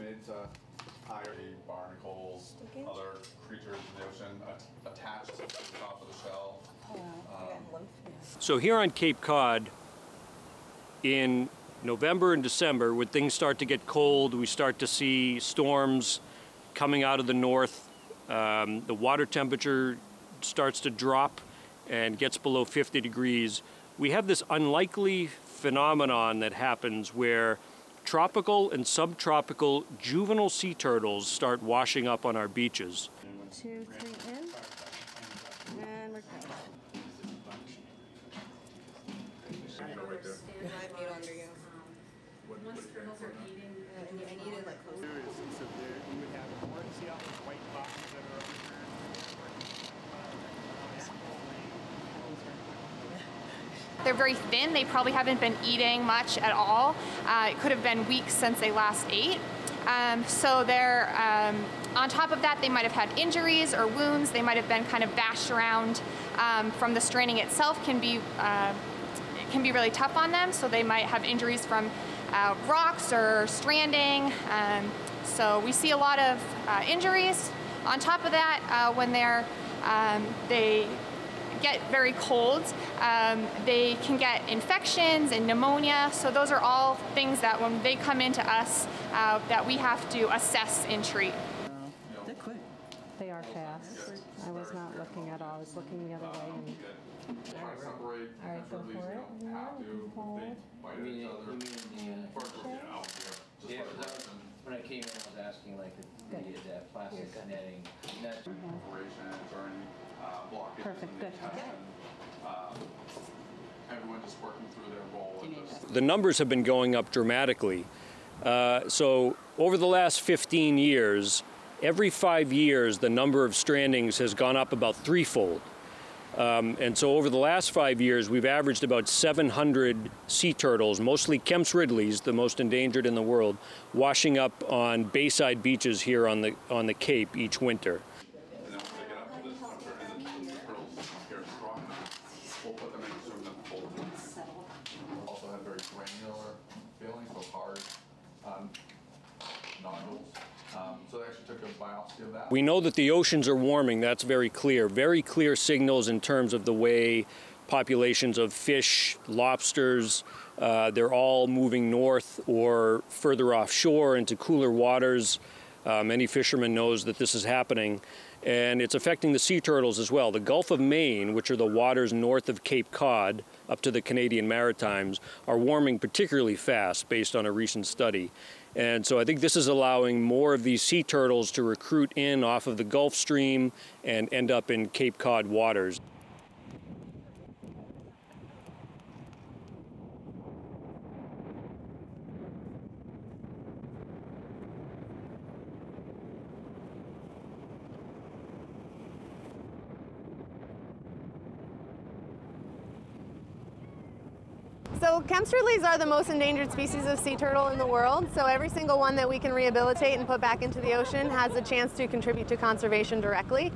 made to hire the barnacles, other creatures in the ocean attached to the top of the shell. So here on Cape Cod, in November and December, when things start to get cold, we start to see storms coming out of the north. The water temperature starts to drop and gets below 50 degrees. We have this unlikely phenomenon that happens where tropical and subtropical juvenile sea turtles start washing up on our beaches. 2, 3 in, and we're good. Under you. Once turtles are eating, I need it like close. So there you would have more, see all those white boxes that are over there? they're very thin. They probably haven't been eating much at all. It could have been weeks since they last ate. So they're, on top of that, they might have had injuries or wounds. They might have been kind of bashed around from the straining itself can be really tough on them. So they might have injuries from rocks or stranding. So we see a lot of injuries. On top of that, when they get very cold, they can get infections and pneumonia. So those are all things that when they come into us that we have to assess and treat. They're quick. They are fast. I was not looking at all. I was looking the other way. And all right, go for it. Yeah, when I came in, I was asking like the plastic netting. Perfect, good. Everyone just working through their role. The numbers have been going up dramatically. So over the last 15 years, every 5 years, the number of strandings has gone up about threefold. And so over the last 5 years, we've averaged about 700 sea turtles, mostly Kemp's ridleys, the most endangered in the world, washing up on bayside beaches here on the Cape each winter. And then when they get up to this temperature and the turtles here are strong enough, we'll put them in sort of cold. Also have very granular feeling, so hard nodules. So they actually took a biopsy of that. We know that the oceans are warming, that's very clear signals in terms of the way populations of fish, lobsters, they're all moving north or further offshore into cooler waters. Any fisherman knows that this is happening, and it's affecting the sea turtles as well. The Gulf of Maine, which are the waters north of Cape Cod up to the Canadian Maritimes, are warming particularly fast based on a recent study. And so I think this is allowing more of these sea turtles to recruit in off of the Gulf Stream and end up in Cape Cod waters. So Kemp's ridleys are the most endangered species of sea turtle in the world, so every single one that we can rehabilitate and put back into the ocean has a chance to contribute to conservation directly.